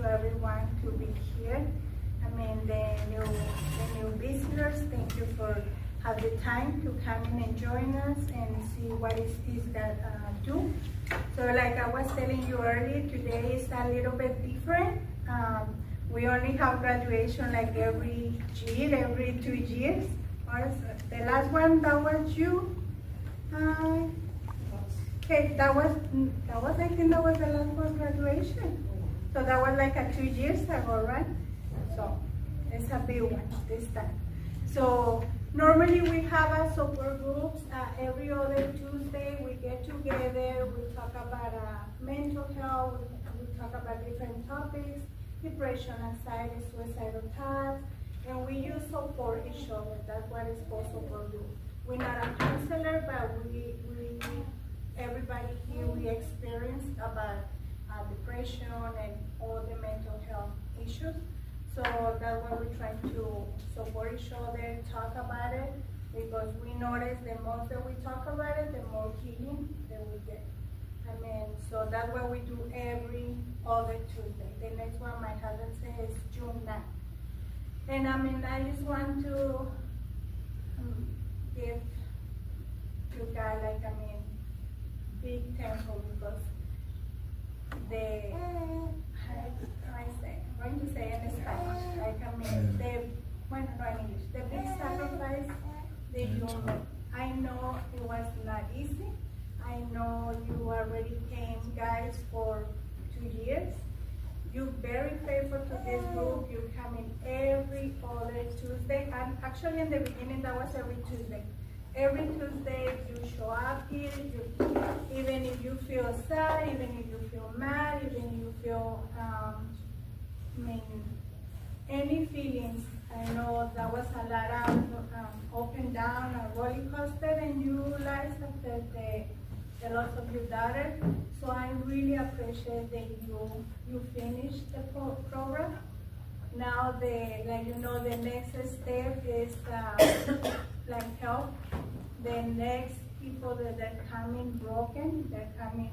to everyone to be here. I mean, the new visitors, thank you for have the time to come in and join us and see what is this that do. So like I was telling you earlier, today is a little bit different. We only have graduation like every year, every 2 years. The last one, that was you. Okay, that was I think that was the last one graduation. So that was like 2 years ago, right? So it's a big one this time. So normally we have a support groups every other Tuesday. We get together, we talk about mental health, we talk about different topics, depression, anxiety, suicidal thoughts, and we use support each other. That's what it's called support group. We're not a counselor, but we everybody here, we experience about depression and all the mental health issues. So that's why we try to support each other, talk about it, because we notice the more that we talk about it, the more healing that we get. I mean, so that's what we do every other Tuesday. The next one, my husband says, is June 9th. And I mean, I just want to give you guys, like, I mean, big thankful because I'm going to say in Spanish, like, I mean, the big sacrifice that you made. I know it was not easy. I know you already came, guys, for 2 years. You're very faithful to this group. You come in every other Tuesday. And actually, in the beginning, that was every Tuesday. Every Tuesday, you show up here. Even if you feel sad, even if you feel mad, even if you feel, any feelings. I know that was a lot of up and down, a roller coaster, and you realize after the loss of your daughter. So I really appreciate that you finished the program. Now the next step is like help the next people that are coming broken, they're coming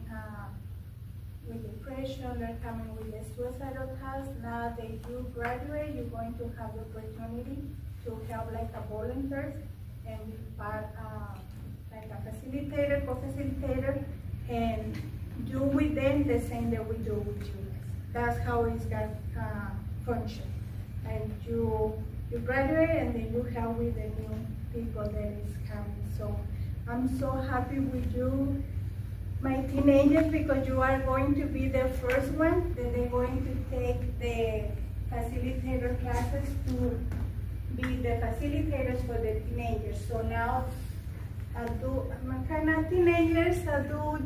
with depression, they're coming with the suicidal thoughts. Now that you graduate, you're going to have the opportunity to help like a volunteer and be part like a facilitator, co-facilitator, and do with them the same that we do with you. That's how it's got function. And you graduate and then you help with the new people that is coming. So I'm so happy with you, my teenagers, because you are going to be the first one that they're going to take the facilitator classes to be the facilitators for the teenagers. So now kind of teenagers,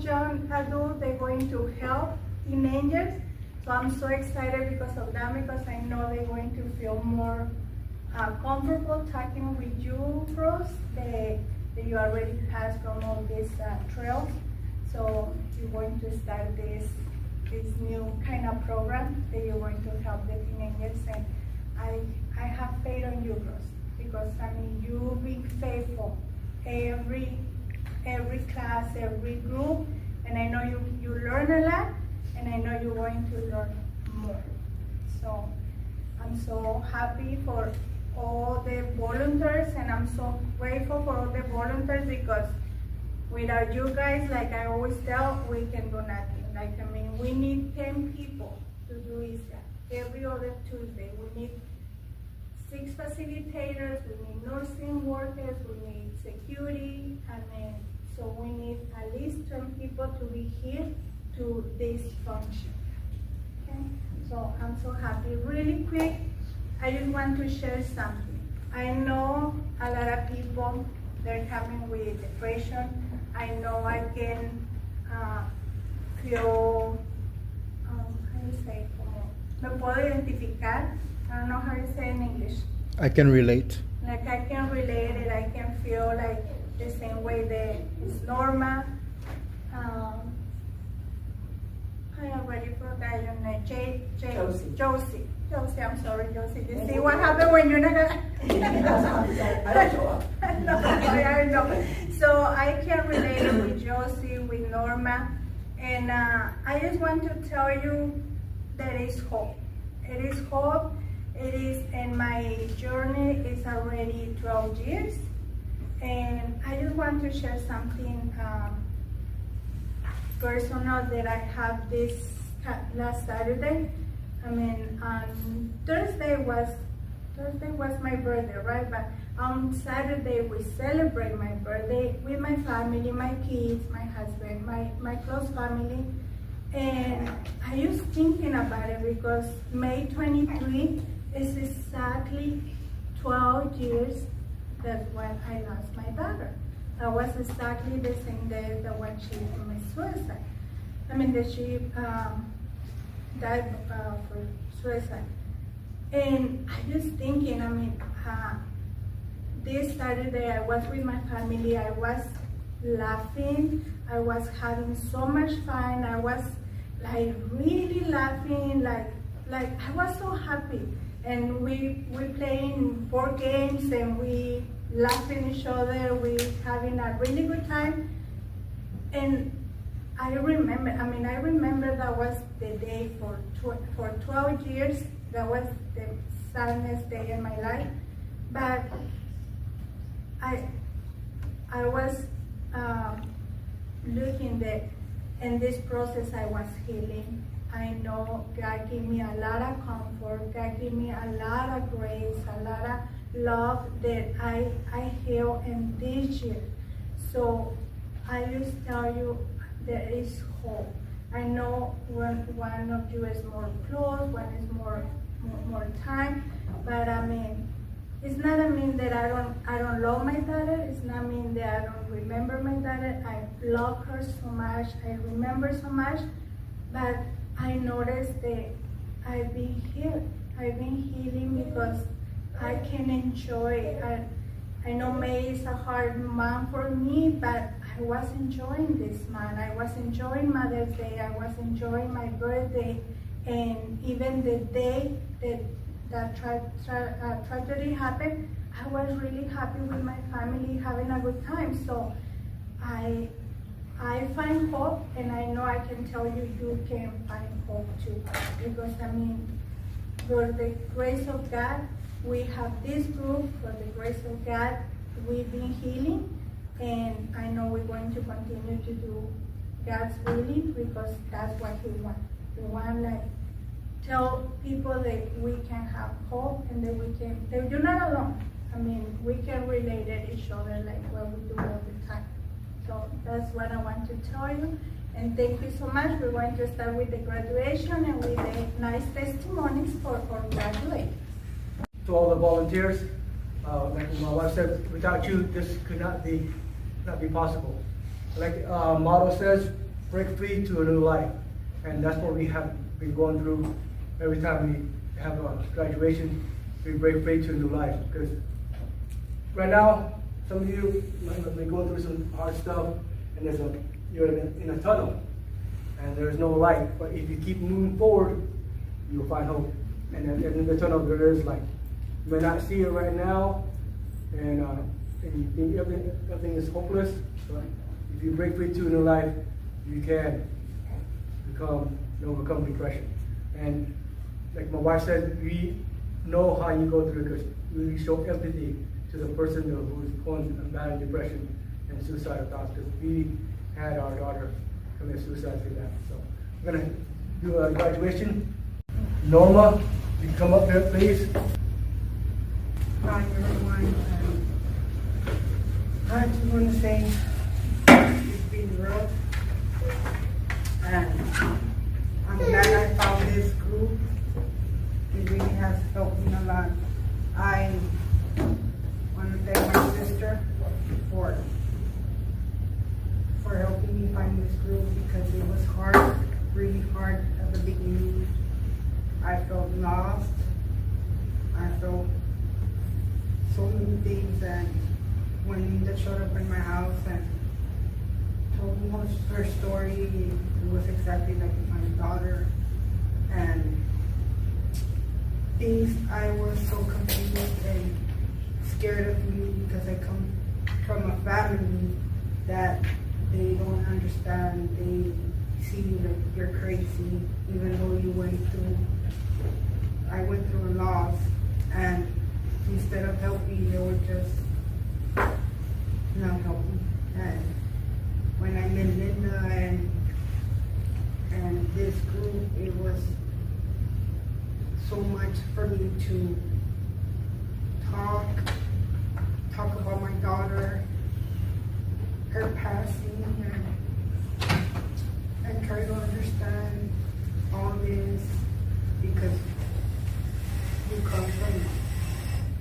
young adult, they're going to help teenagers. So I'm so excited because of that, because I know they're going to feel more comfortable talking with you, pros, that you already passed from all these trails. So you're going to start this new kind of program that you're going to help the teenagers. And I have faith on you, pros, because I mean, you've been faithful every class, every group, and I know you learn a lot, and I know you're going to learn more. So I'm so happy for all the volunteers, and I'm so grateful for all the volunteers, because without you guys, like I always tell, we can do nothing. Like, I mean, we need 10 people to do ISGOD every other Tuesday. We need 6 facilitators, we need nursing workers, we need security, and so we need at least 10 people to be here to this function. Okay, so I'm so happy. Really quick, I just want to share something. I know a lot of people, they're coming with depression. I know I can feel, how do you say, me puedo identificar. I don't know how you say in English. I can relate. Like I can relate it. I can feel like the same way that it's Norma. I already forgot your name. Josie. Josie, I'm sorry, Josie. You see what happened when you're not gonna... I know. So I can relate with Josie, with Norma. And I just want to tell you there is hope. it is hope. It is, and my journey is already 12 years. And I just want to share something personal that I have this last Saturday. I mean, on Thursday was my birthday, right? But on Saturday we celebrate my birthday with my family, my kids, my husband, my close family. And I was thinking about it because May 23 is exactly 12 years that's when I lost my daughter. That was exactly the same day that when she committed suicide. I mean, that she died for suicide. And I was thinking, I mean, this Saturday I was with my family, I was laughing, I was having so much fun, I was like really laughing, like I was so happy. And we playing board games and we laughing each other, we having a really good time. And I remember that was the day for 12 years, that was the saddest day in my life. But I was looking that in this process I was healing. I know God gave me a lot of comfort, God gave me a lot of grace, a lot of love that I heal in this year. So I just tell you there is hope. I know one of you is more close, one is more time, but I mean, it's not a mean that I don't love my daughter. It's not mean that I don't remember my daughter. I love her so much. I remember so much, but I noticed that I've been healed. I've been healing because I can enjoy. I know May is a hard month for me, but I was enjoying this month. I was enjoying Mother's Day. I was enjoying my birthday, and even the day that tragedy happened, I was really happy with my family, having a good time. So I find hope, and I know I can tell you, you can find hope too. Because I mean, for the grace of God, we have this group. For the grace of God, we've been healing, and I know we're going to continue to do God's willing because that's what He wants. We want like tell people that we can have hope and that you're not alone. I mean, we can relate to each other like what we do all the time. So that's what I want to tell you. And thank you so much. We're going to start with the graduation and with the nice testimonies for graduating. To all the volunteers, like my wife said, without you, this could not be possible. Like motto says, break free to a new life. And that's what we have been going through every time we have a graduation. We break free to a new life. Because right now, some of you might be going through some hard stuff, and you're in a tunnel, and there's no light. But if you keep moving forward, you'll find hope. And at the end of the tunnel, there is light. You may not see it right now, and you think everything is hopeless. But if you break free to a new life, you can overcome depression. And like my wife said, we know how you go through because we show empathy to the person who is going through bad depression and suicidal thoughts, because we had our daughter commit suicide through that. So we're gonna do a graduation. Norma, you can come up here, please. Hi everyone. I just want to say it's been rough, and I'm glad I found this group. It really has helped me a lot. I want to thank my sister for helping me find this group because it was hard, really hard at the beginning. I felt lost. I felt so many things, and when Linda showed up in my house and told me her story, it was exactly like my daughter, and things I was so confused and scared of you because I come from a family that they don't understand. They see you like you're crazy, even though you went through so much for me to talk about my daughter, her passing, and try to understand all this, because you come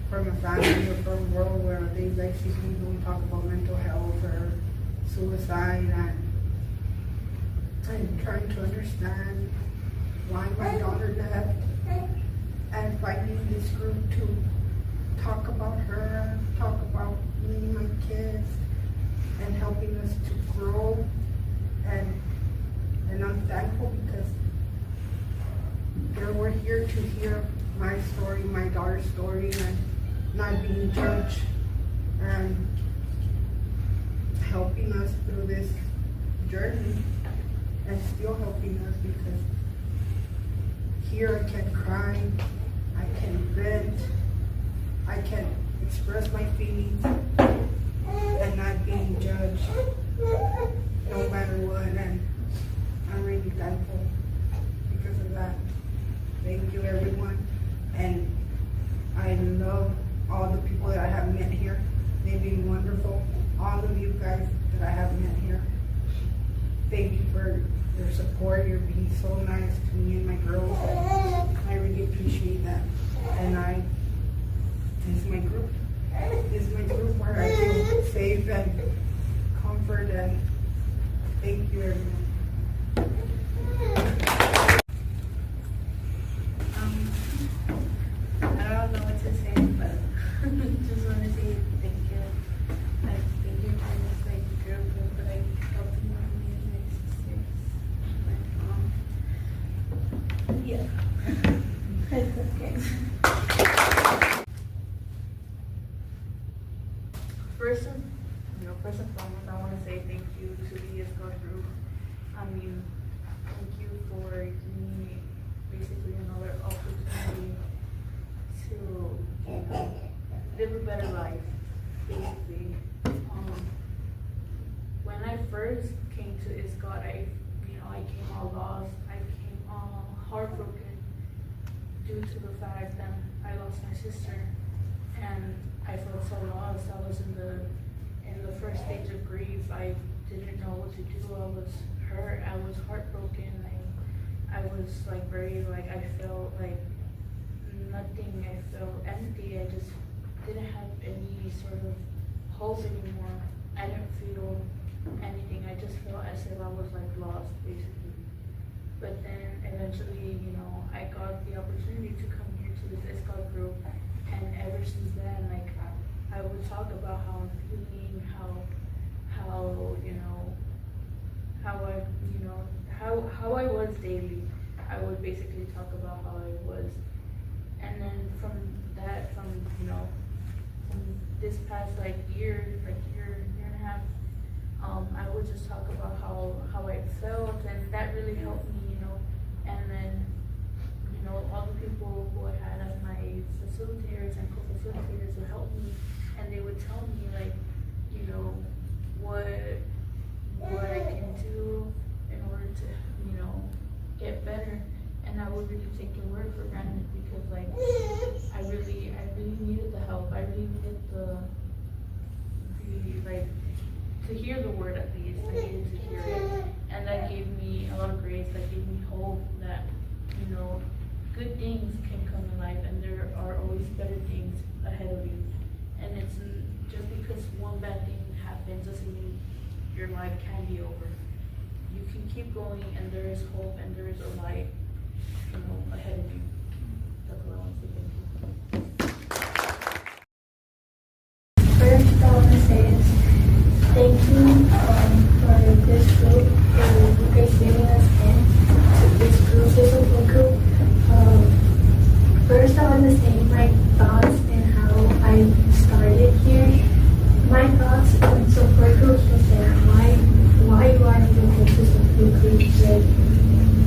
from a family or from a world where they basically don't talk about mental health or suicide, and trying to understand why my daughter left, and finding this group to talk about her, talk about me and my kids, and helping us to grow. And I'm thankful because they were here to hear my story, my daughter's story, and not being judged, and helping us through this journey, and still helping us, because here I can cry, I can vent, I can express my feelings, and not being judged, no matter what. And I'm really thankful because of that. Thank you, everyone. And I love all the people that I have met here. They've been wonderful. All of you guys that I have met here. Thank you for your support. You're being so nice to me and my girls. I really appreciate that. And this is my group. This is my group where I feel safe and comfort, and thank you, everyone. I don't know what to say, but just want to say thank you. Like, thank you for this girl group that I helped me and my sisters, my mom. Yeah. It's okay. First and foremost, I want to say thank you to the ISGOD group. Thank you for giving me basically another opportunity to live a better life, basically. When I first came to ISGOD, I came all lost. I came all heartbroken due to the fact that I lost my sister, and I felt so lost. I was in the first stage of grief. I didn't know what to do. I was hurt. I was heartbroken. I was like I felt like nothing. I felt empty. I just didn't have any sort of hope anymore. I didn't feel anything. I just felt as if I was like lost, basically. But then eventually, I got the opportunity to come here to this ISGOD group, and ever since then, I would talk about how I'm feeling, how I was daily. I would basically talk about how I was, and then from this past year and a half, I would just talk about how I felt, and that really helped me, and then all the people who I had as my facilitators and co-facilitators would help me, and they would tell me what I can do in order to get better. And I would really take your word for granted, because I really needed the help. I really needed to hear the word, at least. I needed to hear it, and that gave me a lot of grace. That gave me hope that good things can come in life, and there are always better things ahead of you. And it's just because one bad thing happens doesn't mean your life can be over. You can keep going, and there is hope, and there is a light, ahead of you. That's what I want to say. Thank you. First, I want to say is thank you for this group for receiving us in to this group, this open group. First, I want to say my thoughts and how I started here. My thoughts on support groups was that why do I even go to support groups?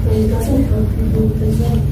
It doesn't help people, it doesn't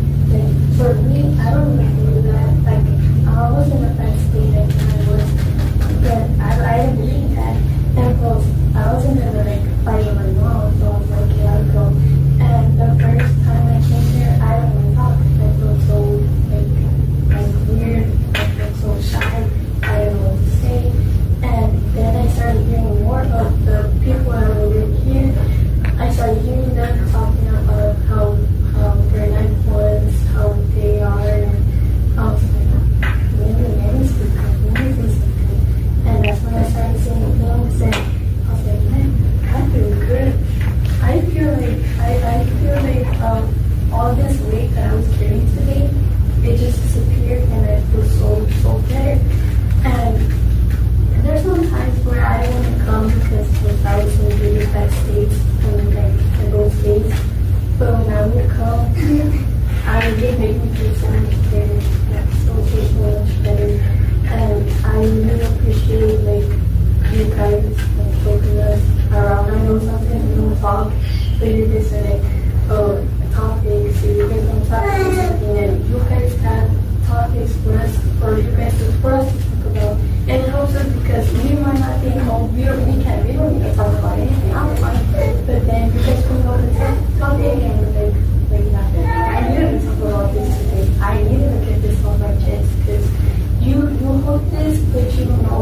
tastes so much better. That so tastes so much better. And I really appreciate like you guys like taking us around. I know sometimes we don't talk, but you guys are like topics. So you guys don't talk about something, and you guys have topics for us, or you guys for us to talk about. And it helps us because we might not think, oh, we don't need to talk about anything. I'm fine. But then you guys come over the topic and we're like nothing. I needed to talk about this today. I needed to get this off my chest because you hope this, but you don't know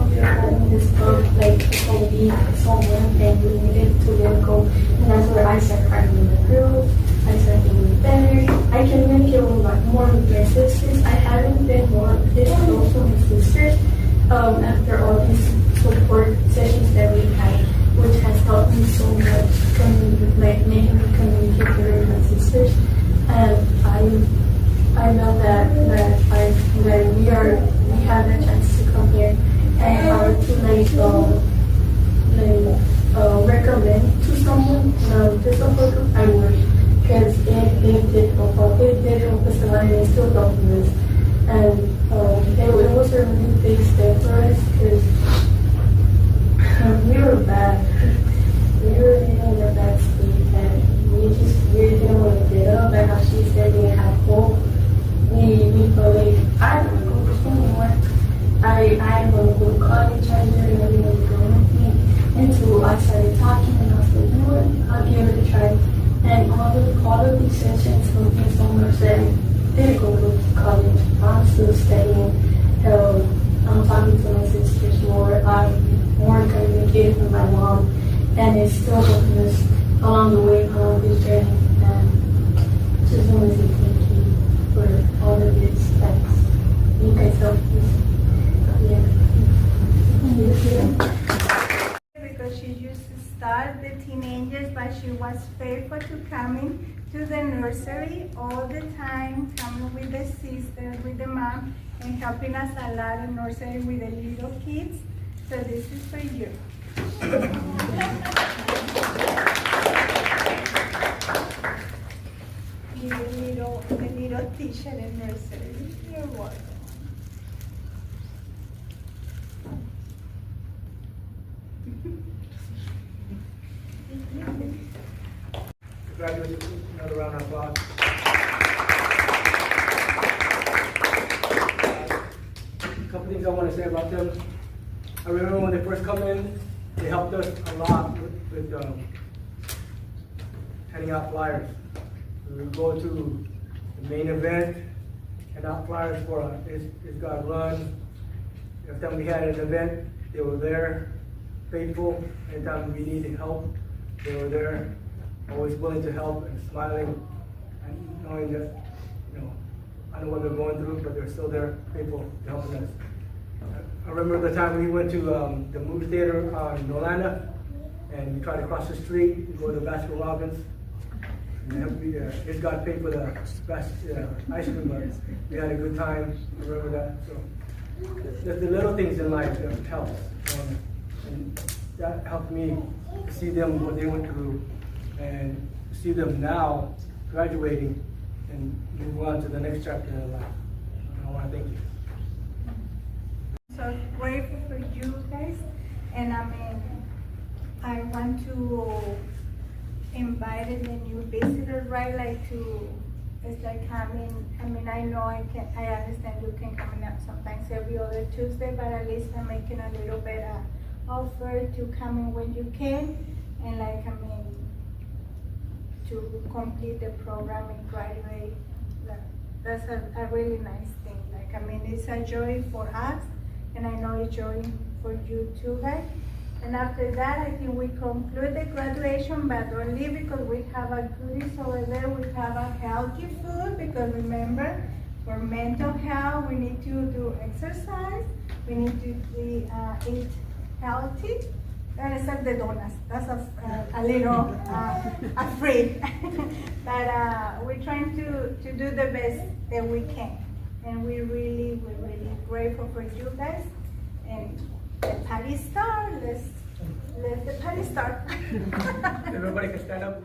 if you're having this book like so weak, so limp, and you needed to let go. And that's where I started crying with the girls. I started doing better. I can make it more with my sisters. I haven't been more this close with my sisters after all these support sessions that we had, which has helped me so much, like making me communicate better with my sisters. And I know that we have a chance to come here and how to recommend to someone the support group. I would, because it did help us a lot, and it still helping us. And it was a really big step for us because we were bad. We were in a bad state, and we didn't want to get up. And how she said we had hope. We felt like, I don't want to go to school anymore. I want to go to college. I didn't really want to go with me. Until I started talking, and I was like, you know what, I'll give it a try. And all of these sessions helped me so much that I didn't go to college. I'm still studying. I'm talking to my sisters more. I'm more communicating with my mom. And it's still helping us along the way, along this journey. And just want to say thank you for all of this. Thanks. You guys helped me. Because she used to start the teenagers, but she was faithful to coming to the nursery all the time, coming with the sisters, with the mom, and helping us a lot in nursery with the little kids. So this is for you. The little teacher in nursery. You're welcome. Congratulations, another round of applause. A couple things I want to say about them. I remember when they first come in, they helped us a lot with handing out flyers. We would go to the main event, hand out flyers for ISGOD Run. Every time we had an event, they were there, faithful. Anytime we needed help, they were there, always willing to help and smiling, and knowing that, I know what they're going through, but they're still there, faithful to helping us. I remember the time we went to the movie theater in Yolanda, and we tried to cross the street to go to Baskin Robbins. And ISGOD paid for the ice cream, but we had a good time. I remember that. So the little things in life that helps, and that helped me to see them what they went through, and to see them now graduating and move on to the next chapter in their life. I want to thank you. So grateful for you guys, and I want to invite the new visitors, right? It's like coming. I know I understand you can come in sometimes every other Tuesday, but at least I'm making a little bit of offer to come in when you can, and to complete the program and graduate. That's a really nice thing. It's a joy for us, and I know it's joy for you too, guys. And after that, I think we conclude the graduation, but don't leave because we have a goodies over there. We have a healthy food because remember, for mental health, we need to do exercise. We need to eat healthy. Except the donuts. That's a little afraid. But we're trying to do the best that we can. And we're really grateful for you guys. And the party start. Let's the party start. Everybody can stand up.